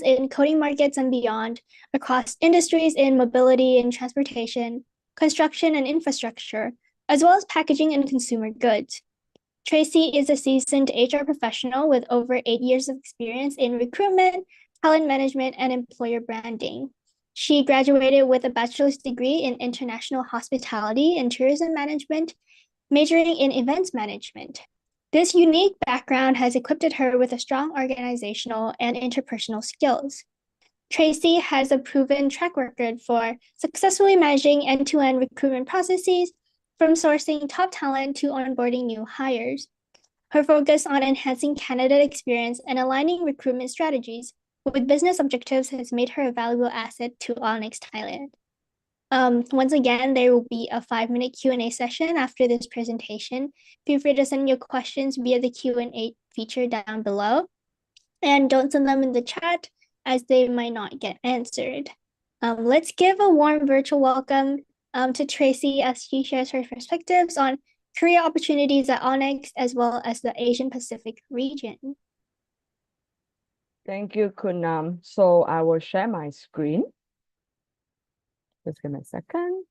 in coding markets and beyond across industries in mobility and transportation, construction and infrastructure, as well as packaging and consumer goods. Tracy is a seasoned HR professional with over 8 years of experience in recruitment, talent management, and employer branding. She graduated with a bachelor's degree in international hospitality and tourism management, majoring in events management. This unique background has equipped her with a strong organizational and interpersonal skills. Tracy has a proven track record for successfully managing end-to-end recruitment processes, from sourcing top talent to onboarding new hires. Her focus on enhancing candidate experience and aligning recruitment strategies with business objectives has made her a valuable asset to Allnex Thailand. Once again, there will be a 5-minute Q&A session after this presentation. Feel free to send your questions via the Q&A feature down below. And don't send them in the chat as they might not get answered. Let's give a warm virtual welcome to Tracy as she shares her perspectives on career opportunities at Allnex as well as the Asian Pacific region. Thank you, Kunam. So I will share my screen. Just give me a second.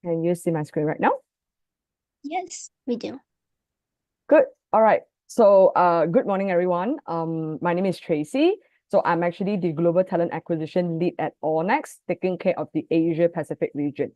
Can you see my screen right now? Yes, we do. Good. All right. So good morning, everyone. My name is Tracy. So I'm actually the Global Talent Acquisition Lead at Allnex, taking care of the Asia Pacific region.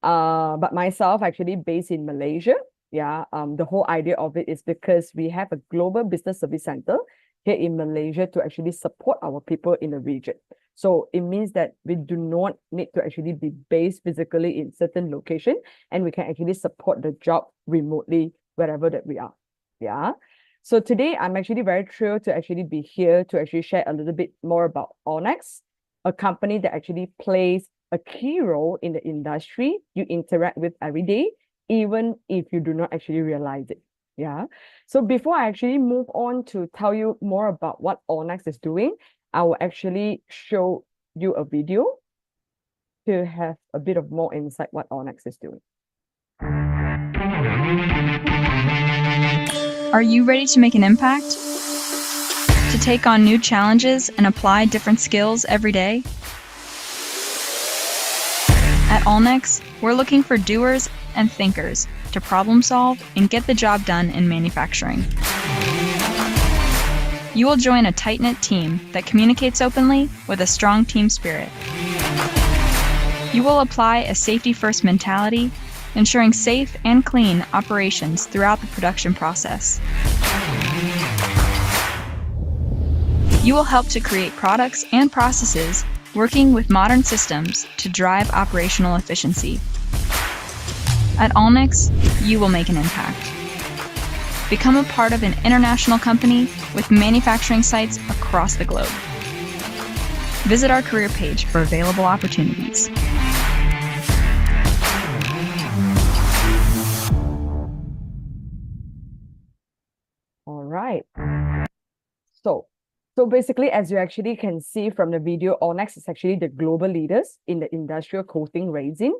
But myself actually based in Malaysia. Yeah. The whole idea of it is because we have a global business service center here in Malaysia to actually support our people in the region. So it means that we do not need to actually be based physically in certain location, and we can actually support the job remotely wherever that we are. Yeah. So today I'm actually very thrilled to actually be here to actually share a little bit more about Allnex, a company that actually plays a key role in the industry you interact with every day, even if you do not actually realize it. Yeah. So before I actually move on to tell you more about what Allnex is doing, I will actually show you a video to have a bit of more insight what Allnex is doing. Are you ready to make an impact? To take on new challenges and apply different skills every day? At Allnex, we're looking for doers and thinkers to problem solve and get the job done in manufacturing. You will join a tight-knit team that communicates openly with a strong team spirit. You will apply a safety-first mentality, ensuring safe and clean operations throughout the production process. You will help to create products and processes working with modern systems to drive operational efficiency. At Allnex, you will make an impact. Become a part of an international company with manufacturing sites across the globe. Visit our career page for available opportunities. All right. So basically, as you actually can see from the video, Allnex is actually the global leaders in the industrial coating resin.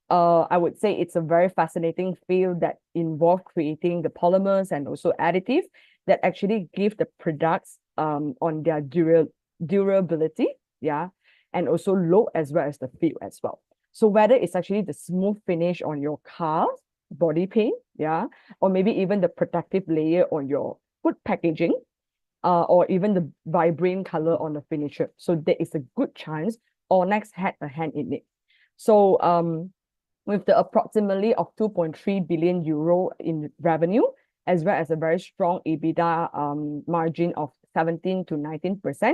I would say it's a very fascinating field that involves creating the polymers and also additive that actually give the products on their durability, yeah, and also look as well as the feel as well. So whether it's actually the smooth finish on your car body paint, yeah, or maybe even the protective layer on your food packaging, or even the vibrant color on the finisher. So there is a good chance Allnex had a hand in it. So with the approximately of 2.3 billion euro in revenue, as well as a very strong EBITDA margin of 17 to 19%,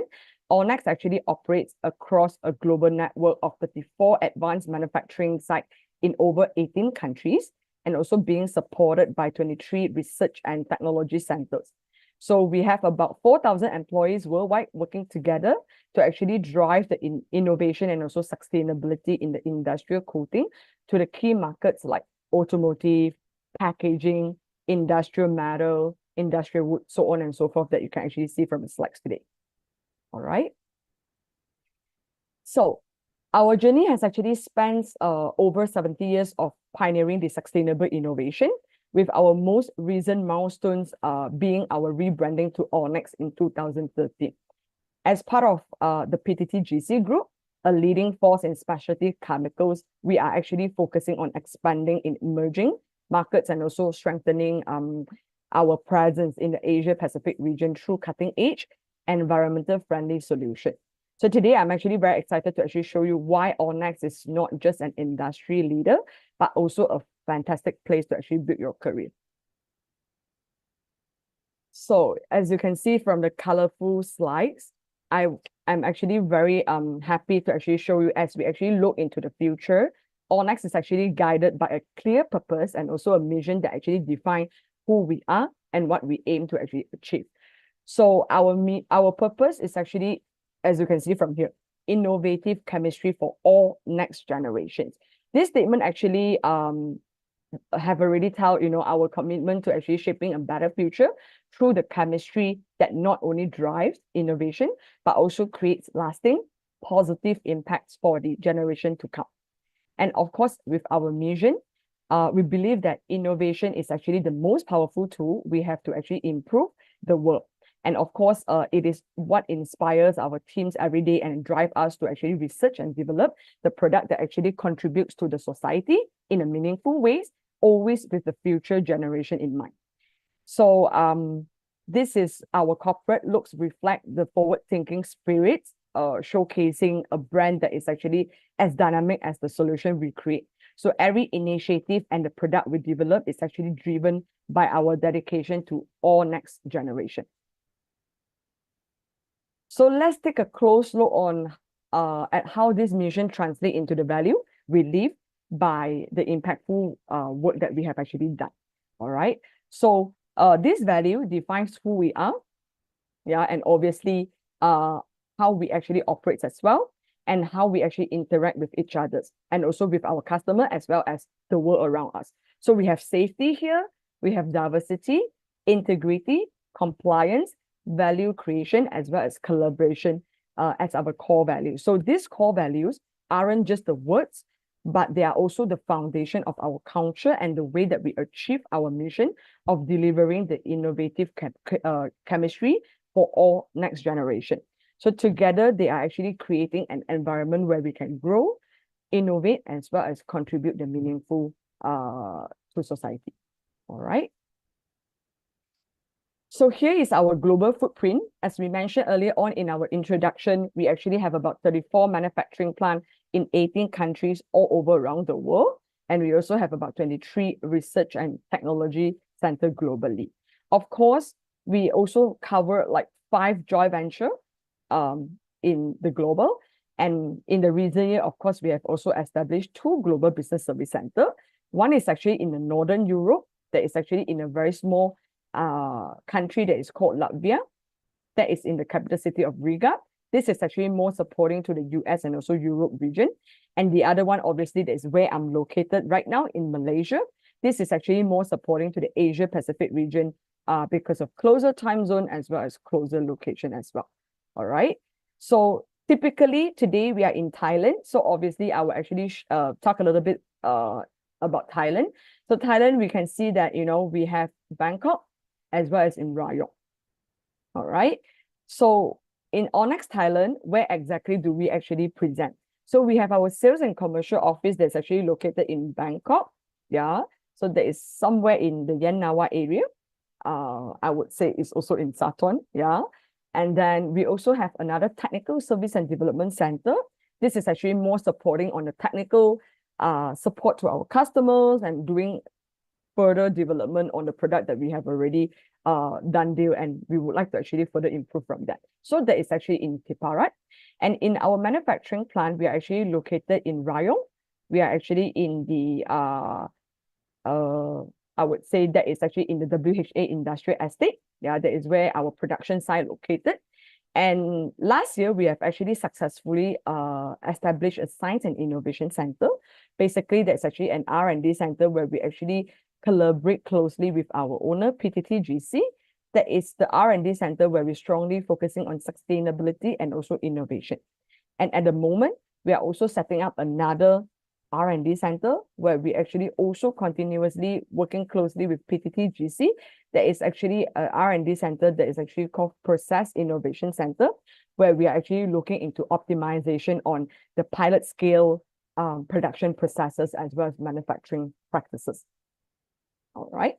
Allnex actually operates across a global network of 34 advanced manufacturing sites in over 18 countries, and also being supported by 23 research and technology centers. So we have about 4,000 employees worldwide working together to actually drive the innovation and also sustainability in the industrial coating to the key markets like automotive, packaging, industrial metal, industrial wood, so on and so forth that you can actually see from the slides today. All right. So Our journey has actually spanned over 70 years of pioneering the sustainable innovation, with our most recent milestones being our rebranding to Allnex in 2013. As part of the PTTGC group, a leading force in specialty chemicals, we are actually focusing on expanding in emerging markets and also strengthening our presence in the Asia Pacific region through cutting-edge, environmental friendly solutions. So today, I'm actually very excited to actually show you why Allnex is not just an industry leader, but also a fantastic place to actually build your career. So as you can see from the colorful slides, I'm actually very happy to actually show you as we actually look into the future. Allnex is actually guided by a clear purpose and also a mission that actually define who we are and what we aim to actually achieve. So our purpose is actually, as you can see from here, innovative chemistry for all next generations. This statement actually have already tell, our commitment to actually shaping a better future through the chemistry that not only drives innovation, but also creates lasting positive impacts for the generation to come. And of course, with our mission, we believe that innovation is actually the most powerful tool we have to actually improve the world. And of course, it is what inspires our teams every day and drive us to actually research and develop the product that actually contributes to the society in a meaningful ways, always with the future generation in mind. So this is our corporate looks reflect the forward-thinking spirit, showcasing a brand that is actually as dynamic as the solution we create. So every initiative and the product we develop is actually driven by our dedication to all next generation. So let's take a close look on at how this mission translates into the value we live by the impactful work that we have actually done. All right. So this value defines who we are, yeah, and obviously how we actually operate as well, and how we actually interact with each other, and also with our customer as well as the world around us. So we have safety here, we have diversity, integrity, compliance, value creation, as well as collaboration as our core values. So these core values aren't just the words, but they are also the foundation of our culture and the way that we achieve our mission of delivering the innovative chemistry for all next generation. So together, they are actually creating an environment where we can grow, innovate, as well as contribute the meaningful to society. All right. So here is our global footprint. As we mentioned earlier on in our introduction, we actually have about 34 manufacturing plants in 18 countries all over around the world. And we also have about 23 research and technology centers globally. Of course, we also cover like 5 joint ventures in the global. And in the recent year, of course, we have also established 2 global business service centers. One is actually in the Northern Europe, that is actually in a very small country that is called Latvia, that is in the capital city of Riga. This is actually more supporting to the US and also Europe region. And the other one, obviously, that is where I'm located right now in Malaysia. This is actually more supporting to the Asia Pacific region because of closer time zone as well as closer location as well. All right. So typically today we are in Thailand. So obviously I will actually talk a little bit about Thailand. So Thailand, we can see that, we have Bangkok as well as in Rayong. All right. So in Allnex Thailand, where exactly do we actually present? So we have our sales and commercial office that's actually located in Bangkok. Yeah. So that is somewhere in the Yen Nawa area. I would say it's also in Sathon. Yeah. And then we also have another technical service and development center. This is actually more supporting on the technical support to our customers and doing further development on the product that we have already done deal, and we would like to actually further improve from that. So that is actually in Tiparat. And in our manufacturing plant, we are actually located in Rayong. We are actually in the, I would say that is actually in the WHA industrial estate. Yeah, that is where our production site located. And last year, we have actually successfully established a science and innovation center. Basically, that's actually an R&D center where we actually collaborate closely with our owner, PTTGC. That is the R&D center where we're strongly focusing on sustainability and also innovation. And at the moment, we are also setting up another R&D center where we actually also continuously working closely with PTTGC. There is actually a R&D center that is actually called Process Innovation Center, where we are actually looking into optimization on the pilot scale production processes as well as manufacturing practices. All right.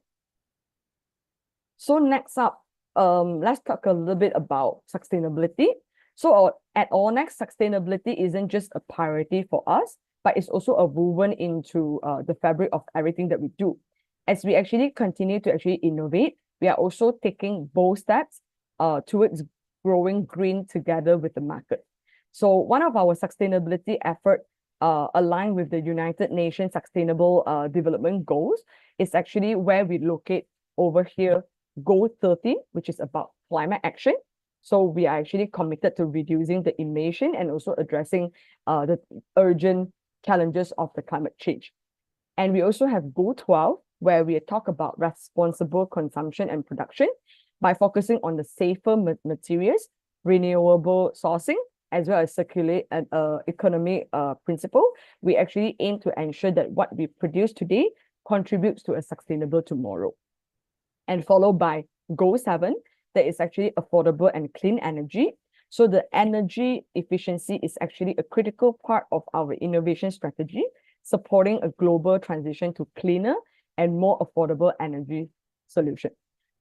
So next up, let's talk a little bit about sustainability. So at Allnex, sustainability isn't just a priority for us, but it's also woven into the fabric of everything that we do. As we actually continue to actually innovate, we are also taking bold steps towards growing green together with the market. So one of our sustainability efforts aligned with the United Nations Sustainable Development Goals is actually where we locate over here, Goal 13, which is about climate action. So we are actually committed to reducing the emission and also addressing the urgent challenges of the climate change. And we also have Goal 12, where we talk about responsible consumption and production by focusing on the safer materials, renewable sourcing, as well as circular and economy principle. We actually aim to ensure that what we produce today contributes to a sustainable tomorrow. And followed by Goal 7, that is actually affordable and clean energy. So the energy efficiency is actually a critical part of our innovation strategy, supporting a global transition to cleaner and more affordable energy solution.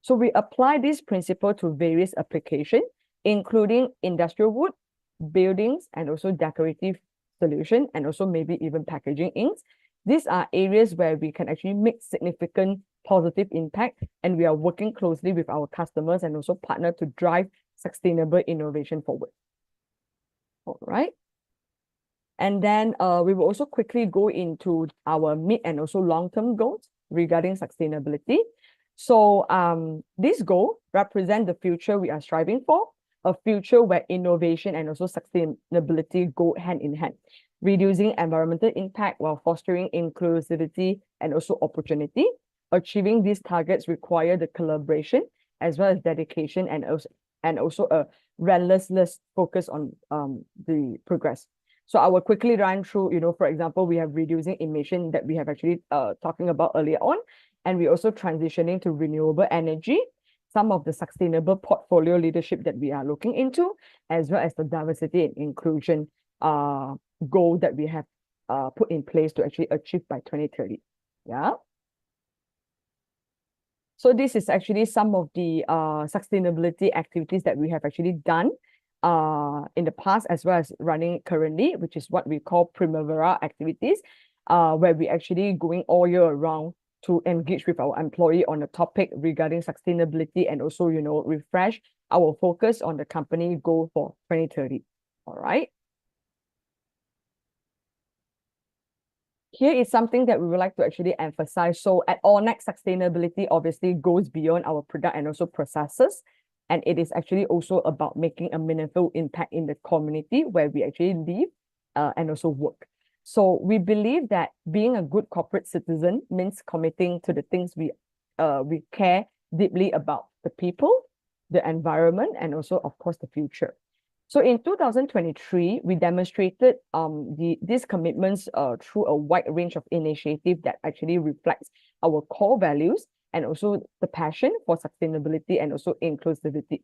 So we apply this principle to various applications, including industrial wood, buildings, and also decorative solution, and also maybe even packaging inks. These are areas where we can actually make significant positive impact, and we are working closely with our customers and also partner to drive sustainable innovation forward. All right. And then we will also quickly go into our mid and also long-term goals regarding sustainability. So this goal represents the future we are striving for, a future where innovation and also sustainability go hand in hand, reducing environmental impact while fostering inclusivity and also opportunity. Achieving these targets require the collaboration as well as dedication and also a relentless focus on the progress. So I will quickly run through, for example, we have reducing emission that we have actually talking about earlier on, and we also transitioning to renewable energy, some of the sustainable portfolio leadership that we are looking into, as well as the diversity and inclusion goal that we have put in place to actually achieve by 2030. Yeah. So this is actually some of the sustainability activities that we have actually done in the past as well as running currently, which is what we call Primavera activities, where we actually going all year around to engage with our employee on the topic regarding sustainability and also, refresh our focus on the company goal for 2030. All right. Here is something that we would like to actually emphasize. So at Allnex, sustainability obviously goes beyond our product and also processes. And it is actually also about making a meaningful impact in the community where we actually live and also work. So we believe that being a good corporate citizen means committing to the things we care deeply about: the people, the environment, and also, of course, the future. So in 2023, we demonstrated these commitments through a wide range of initiatives that actually reflects our core values and also the passion for sustainability and also inclusivity.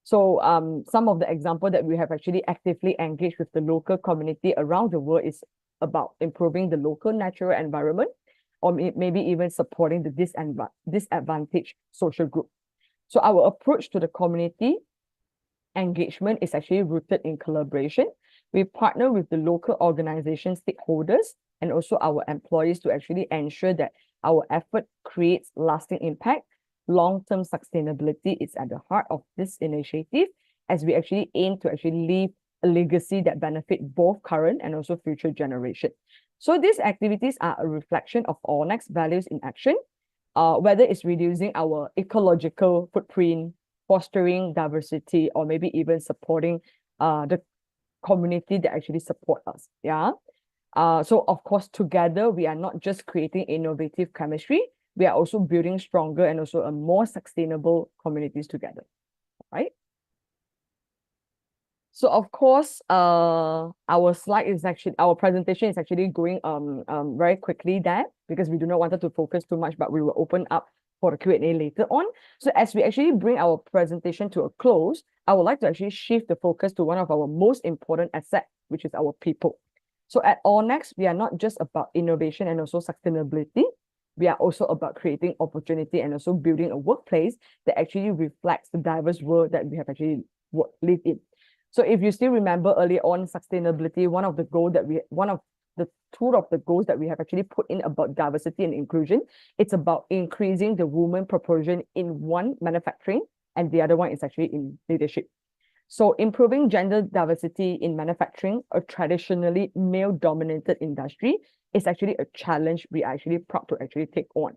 So some of the examples that we have actually actively engaged with the local community around the world is about improving the local natural environment, or maybe even supporting the disadvantaged social group. So our approach to the community engagement is actually rooted in collaboration. We partner with the local organization stakeholders and also our employees to actually ensure that our effort creates lasting impact. Long-term sustainability is at the heart of this initiative, as we actually aim to actually leave a legacy that benefit both current and also future generation. So these activities are a reflection of Allnex values in action, whether it's reducing our ecological footprint, fostering diversity, or maybe even supporting the community that actually support us. Yeah. So of course, together, we are not just creating innovative chemistry, we are also building stronger and also a more sustainable communities together, right? So of course, our presentation is actually going very quickly there because we do not want to focus too much, but we will open up for the Q&A later on. So as we actually bring our presentation to a close, I would like to actually shift the focus to one of our most important assets, which is our people. So at Allnex, we are not just about innovation and also sustainability. We are also about creating opportunity and also building a workplace that actually reflects the diverse world that we have actually lived in. So if you still remember earlier on sustainability, one of the goals that we have actually put in about diversity and inclusion, it's about increasing the woman proportion in one, manufacturing, and the other one is actually in leadership. So improving gender diversity in manufacturing, a traditionally male-dominated industry, is actually a challenge we are actually proud to actually take on.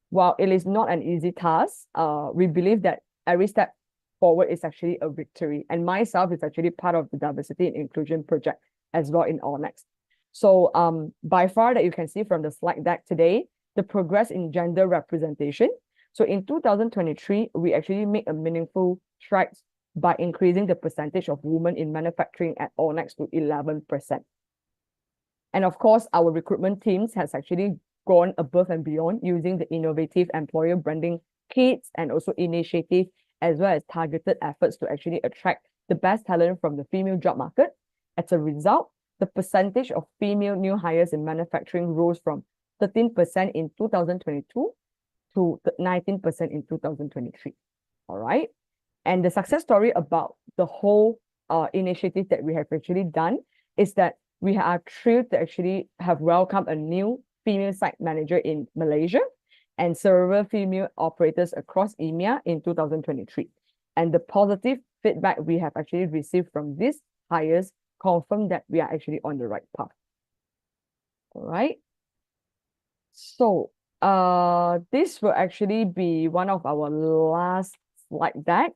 While it is not an easy task, we believe that every step forward is actually a victory. And myself is actually part of the diversity and inclusion project as well in Allnex. So by far that you can see from the slide deck today, the progress in gender representation. So in 2023, we actually made a meaningful strides by increasing the percentage of women in manufacturing at Allnex to 11%. And of course, our recruitment teams has actually gone above and beyond using the innovative employer branding kits and also initiative as well as targeted efforts to actually attract the best talent from the female job market. As a result, the percentage of female new hires in manufacturing rose from 13% in 2022 to 19% in 2023. All right. And the success story about the whole initiative that we have actually done is that we are thrilled to actually have welcomed a new female site manager in Malaysia and several female operators across EMEA in 2023. And the positive feedback we have actually received from these hires confirm that we are actually on the right path. All right. So this will actually be one of our last slide deck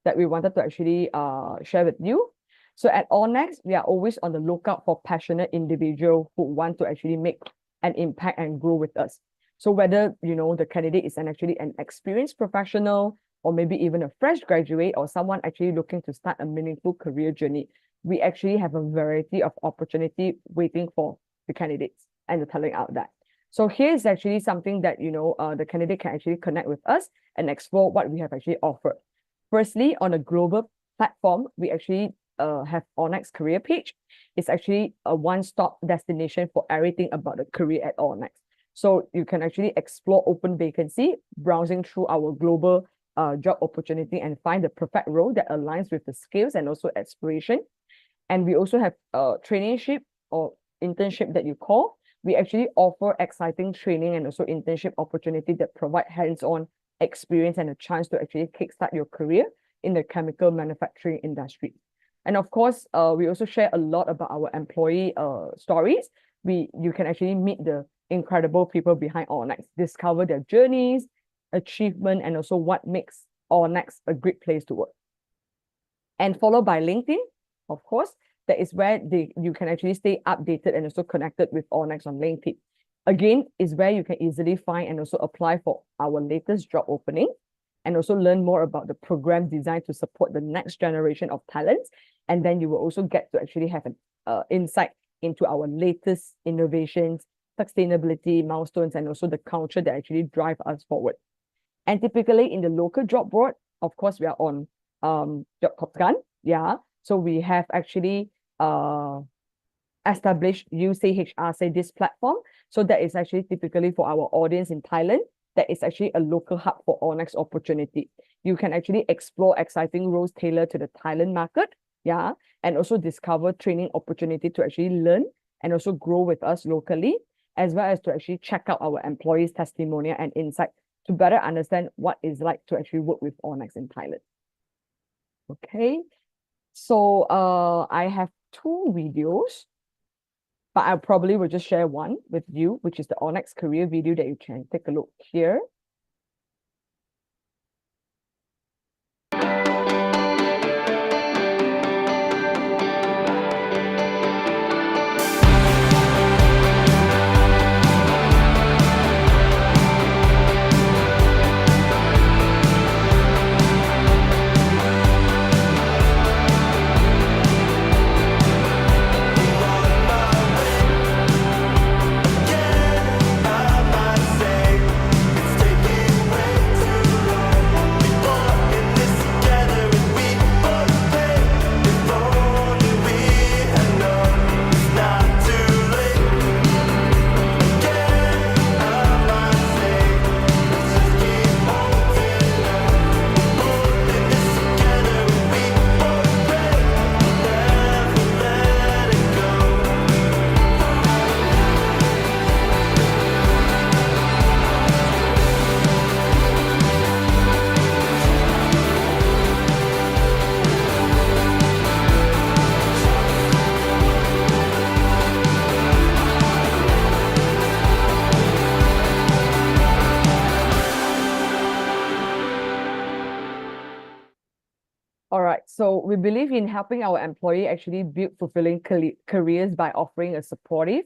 that we wanted to actually share with you. So at Allnex, we are always on the lookout for passionate individuals who want to actually make an impact and grow with us. So whether, the candidate is actually an experienced professional or maybe even a fresh graduate or someone actually looking to start a meaningful career journey, we actually have a variety of opportunity waiting for the candidates and the talent out there. So here's actually something that, the candidate can actually connect with us and explore what we have actually offered. Firstly, on a global platform, we actually have Allnex career page. It's actually a one-stop destination for everything about the career at Allnex. So you can actually explore open vacancy, browsing through our global job opportunity and find the perfect role that aligns with the skills and also aspiration. And we also have a traineeship or internship that you call. We actually offer exciting training and also internship opportunity that provide hands-on experience and a chance to actually kickstart your career in the chemical manufacturing industry. And of course, we also share a lot about our employee stories. You can actually meet the incredible people behind Allnex, discover their journeys, achievement, and also what makes Allnex a great place to work. And followed by LinkedIn, of course, that is where you can actually stay updated and also connected with Allnex on LinkedIn. Again, is where you can easily find and also apply for our latest job opening and also learn more about the program designed to support the next generation of talents. And then you will also get to actually have an insight into our latest innovations, sustainability milestones, and also the culture that actually drive us forward. And typically in the local job board, of course, we are on Job. Yeah. So we have actually established UCHR, this platform. So that is actually typically for our audience in Thailand. That is actually a local hub for Allnex opportunity. You can actually explore exciting roles tailored to the Thailand market. Yeah. And also discover training opportunity to actually learn and also grow with us locally, as well as to actually check out our employees' testimonial and insight to better understand what it's like to actually work with Allnex in Thailand. Okay. So I have 2 videos, but I probably will just share one with you, which is the Allnex career video that you can take a look here. All right. So we believe in helping our employee actually build fulfilling careers by offering a supportive,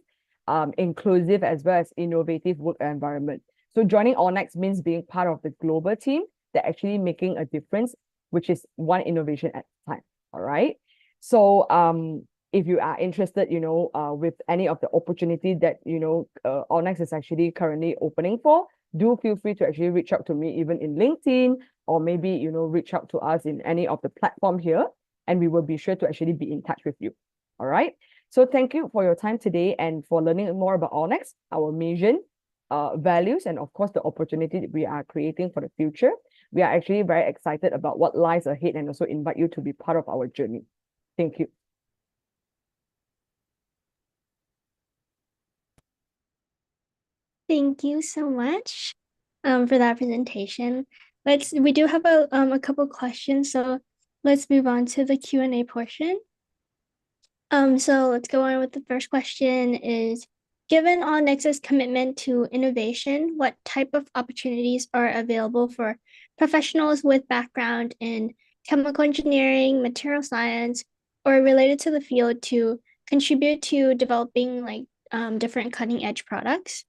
inclusive, as well as innovative work environment. So joining Allnex means being part of the global team that actually making a difference, which is one innovation at a time. All right. So if you are interested, with any of the opportunity that Allnex is actually currently opening for, do feel free to actually reach out to me even in LinkedIn, or maybe reach out to us in any of the platform here, and we will be sure to actually be in touch with you. All right. So thank you for your time today and for learning more about Allnex, our mission, values, and of course the opportunity that we are creating for the future. We are actually very excited about what lies ahead and also invite you to be part of our journey. Thank you. Thank you so much for that presentation. We do have a couple questions, so let's move on to the Q&A portion. So let's go on with the first question is, given Allnex's commitment to innovation, what type of opportunities are available for professionals with background in chemical engineering, material science, or related to the field to contribute to developing different cutting edge products?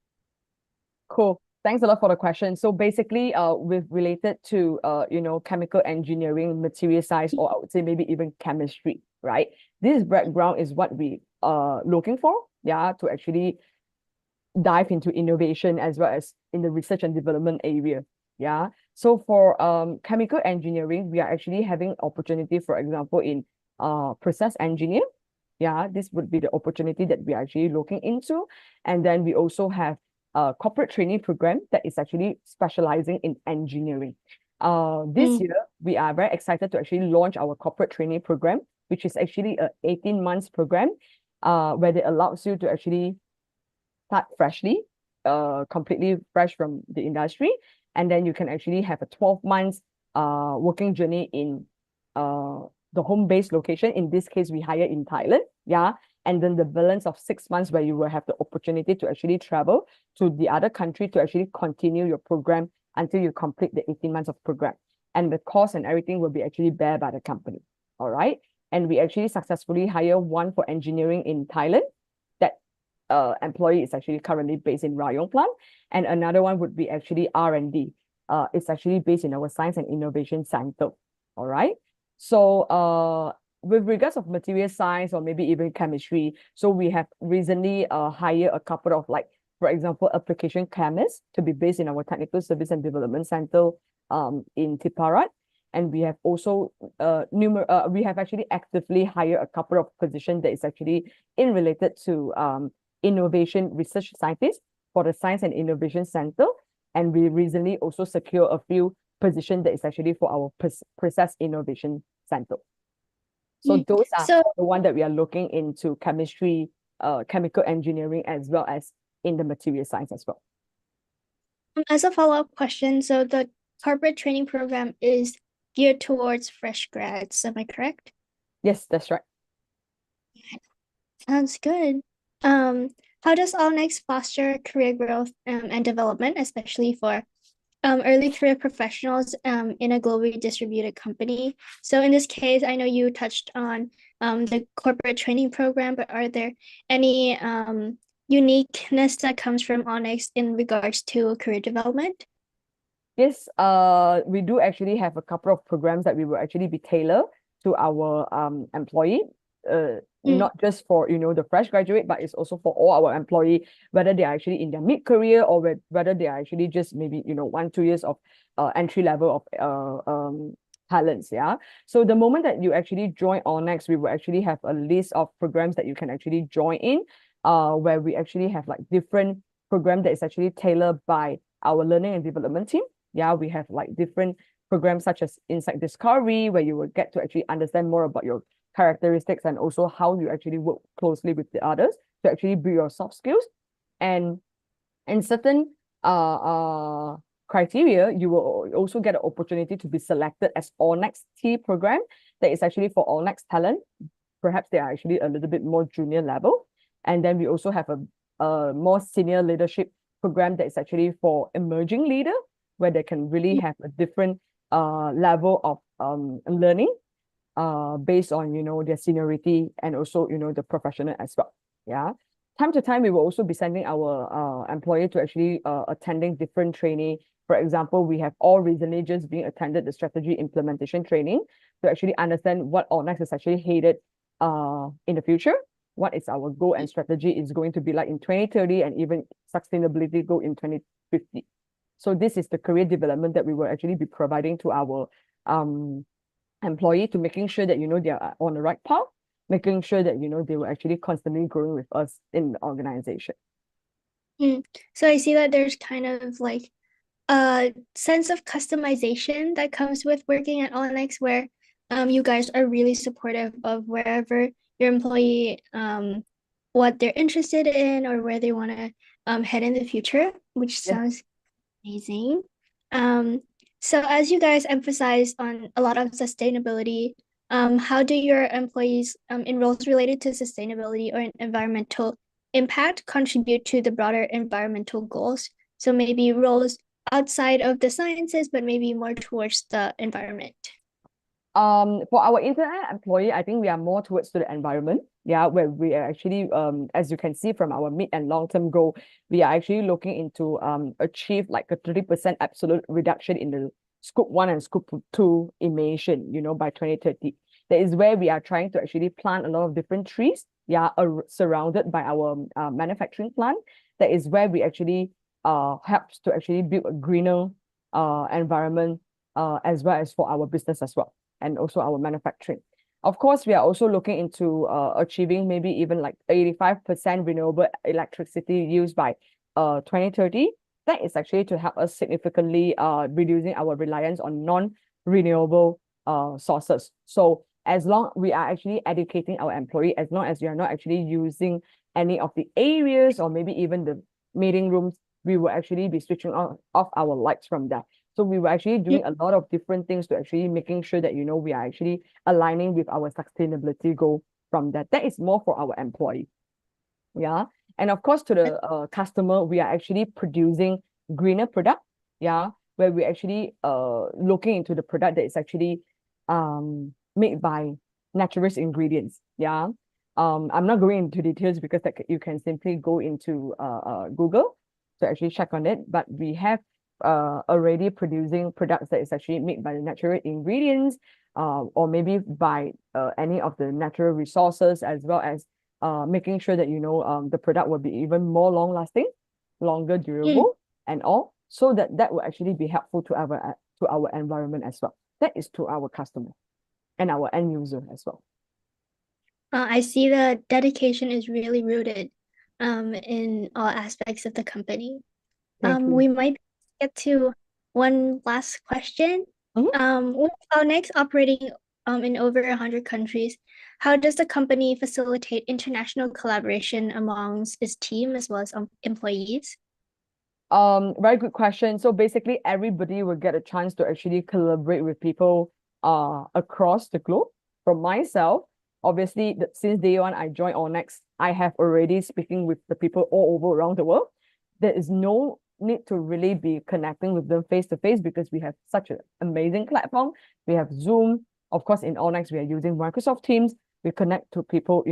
Cool. Thanks a lot for the question. So basically, with related to chemical engineering, material science, or I would say maybe even chemistry, right? This background is what we are looking for, to actually dive into innovation as well as in the research and development area. So for chemical engineering, we are actually having opportunity, for example, in process engineer. This would be the opportunity that we are actually looking into. And then we also have a corporate training program that is actually specializing in engineering. This year, we are very excited to actually launch our corporate training program, which is actually a 18 months program, where it allows you to actually start freshly, completely fresh from the industry. And then you can actually have a 12 months working journey in the home-based location. In this case, we hire in Thailand. And then the balance of 6 months where you will have the opportunity to actually travel to the other country to actually continue your program until you complete the 18 months of program. And the cost and everything will be actually bear by the company. All right. And we actually successfully hire one for engineering in Thailand. That employee is actually currently based in Rayong plant. And another one would be actually R&D. It's actually based in our Science and Innovation Center. All right. So with regards of material science or maybe even chemistry, so we have recently hired a couple of for example, application chemists to be based in our Technical Service and Development Center in Tiparat. And we have also we have actually actively hired a couple of positions that is actually in related to innovation research scientists for the Science and Innovation Center. And we recently also secured a few positions that is actually for our Process Innovation Center. So those are the one that we are looking into chemistry, chemical engineering, as well as in the material science as well. As a follow-up question, so the corporate training program is geared towards fresh grads, am I correct? Yes, that's right. Sounds good. How does Allnex foster career growth and development, especially for early career professionals in a globally distributed company? So in this case, I know you touched on the corporate training program, but are there any uniqueness that comes from Allnex in regards to career development? Yes, we do actually have a couple of programs that we will actually be tailored to our employee. Not just for the fresh graduate, but it's also for all our employee, whether they are actually in their mid-career or whether they are actually just maybe 1-2 years of entry level of talents. So the moment that you actually join Allnex, we will actually have a list of programs that you can actually join in, where we actually have different programs that is actually tailored by our learning and development team. We have different programs such as Insight Discovery, where you will get to actually understand more about your characteristics and also how you actually work closely with the others to actually build your soft skills. And in certain criteria, you will also get an opportunity to be selected as Allnex T program that is actually for Allnex talent. Perhaps they are actually a little bit more junior level. And then we also have a more senior leadership program that is actually for emerging leader, where they can really have a different level of learning based on, their seniority and also, the professional as well. Yeah. Time to time, we will also be sending our employee to actually attending different training. For example, we have all recently just been attended the strategy implementation training to actually understand what Allnex is actually headed in the future. What is our goal and strategy is going to be like in 2030 and even sustainability goal in 2050. So this is the career development that we will actually be providing to our employee to making sure that, they are on the right path, making sure that, they will actually constantly growing with us in the organization. So I see that there's kind of like a sense of customization that comes with working at Allnex, where you guys are really supportive of wherever your employee what they're interested in or where they want to head in the future, which sounds amazing. So as you guys emphasize on a lot of sustainability, how do your employees in roles related to sustainability or environmental impact contribute to the broader environmental goals? So maybe roles outside of the sciences, but maybe more towards the environment. For our internet employee, I think we are more towards to the environment. Yeah, where we are actually, as you can see from our mid and long-term goal, we are actually looking into achieve like a 30% absolute reduction in the Scope 1 and Scope 2 emission, by 2030. That is where we are trying to actually plant a lot of different trees, surrounded by our manufacturing plant. That is where we actually helps to actually build a greener environment as well as for our business as well, and also our manufacturing. Of course, we are also looking into achieving maybe even like 85% renewable electricity used by 2030. That is actually to help us significantly reducing our reliance on non-renewable sources. So as long we are actually educating our employee, as long as we are not actually using any of the areas or maybe even the meeting rooms, we will actually be switching off our lights from that. So we were actually doing a lot of different things to actually making sure that, we are actually aligning with our sustainability goal from that. That is more for our employee. Yeah. And of course, to the customer, we are actually producing greener product. Yeah. Where we actually looking into the product that is actually made by natural ingredients. Yeah. I'm not going into details because you can simply go into Google to actually check on it. But we have already producing products that is actually made by the natural ingredients, or maybe by any of the natural resources, as well as making sure that the product will be even more long lasting, longer durable, and all, so that will actually be helpful to our environment as well. That is to our customer and our end user as well. I see the dedication is really rooted in all aspects of the company. We might get to one last question. With Allnex operating in over 100 countries, how does the company facilitate international collaboration amongst its team as well as employees? Very good question. So basically, everybody will get a chance to actually collaborate with people across the globe. For myself, obviously, since day one I joined Allnex, I have already speaking with the people all over around the world. There is no need to really be connecting with them face to face because we have such an amazing platform. We have Zoom. Of course, in Allnex, we are using Microsoft Teams. We connect to people,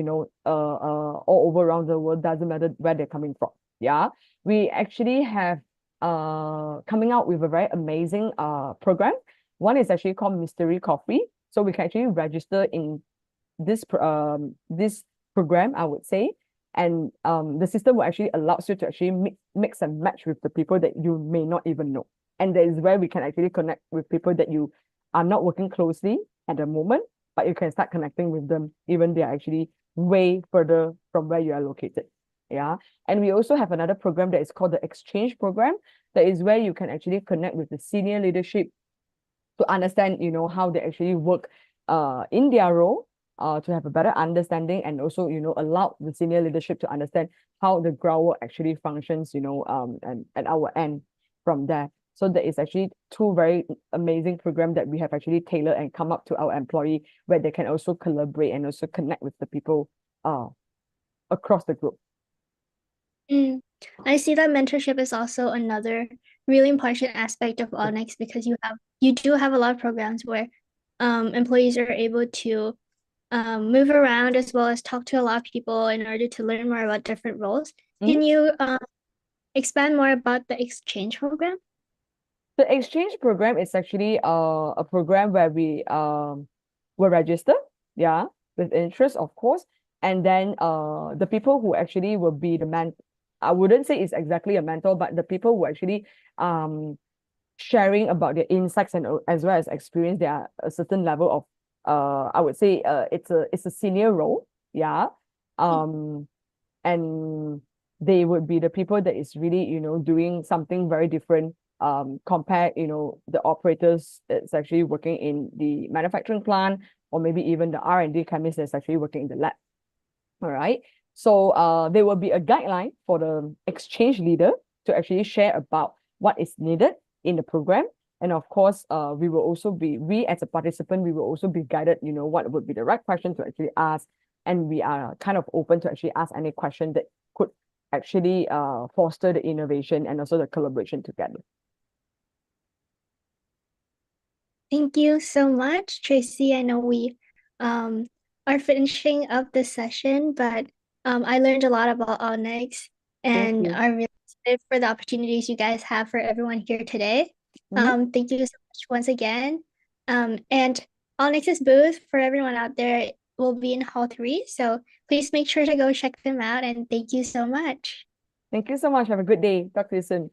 all over around the world. Doesn't matter where they're coming from. Yeah, we actually have coming out with a very amazing program. One is actually called Mystery Coffee. So we can actually register in this program, I would say. And the system will actually allow you to actually mix and match with the people that you may not even know. And that is where we can actually connect with people that you are not working closely at the moment, but you can start connecting with them even they are actually way further from where you are located. Yeah. And we also have another program that is called the exchange program. That is where you can actually connect with the senior leadership to understand, how they actually work in their role, to have a better understanding, and also, allow the senior leadership to understand how the groundwork actually functions, and at our end from there. So there is actually two very amazing programs that we have actually tailored and come up to our employee, where they can also collaborate and also connect with the people across the group. I see that mentorship is also another really important aspect of Allnex, because you do have a lot of programs where employees are able to move around as well as talk to a lot of people in order to learn more about different roles. Can you expand more about the exchange program? The exchange program is actually a program where we will register, yeah, with interest, of course. And then the people who actually will be the I wouldn't say it's exactly a mentor, but the people who actually sharing about their insights and as well as experience, there are a certain level of I would say it's a senior role, yeah. And they would be the people that is really, you know, doing something very different compared, you know, the operators that's actually working in the manufacturing plant, or maybe even the R&D chemist that's actually working in the lab. All right. So there will be a guideline for the exchange leader to actually share about what is needed in the program. And of course, we as a participant, we will also be guided, you know, what would be the right question to actually ask. And we are kind of open to actually ask any question that could actually foster the innovation and also the collaboration together. Thank you so much, Tracy. I know we are finishing up this session, but I learned a lot about Allnex and are really excited for the opportunities you guys have for everyone here today. Thank you so much once again. And Allnex's booth for everyone out there will be in Hall 3, so please make sure to go check them out, and thank you so much. Thank you so much. Have a good day. Talk to you soon.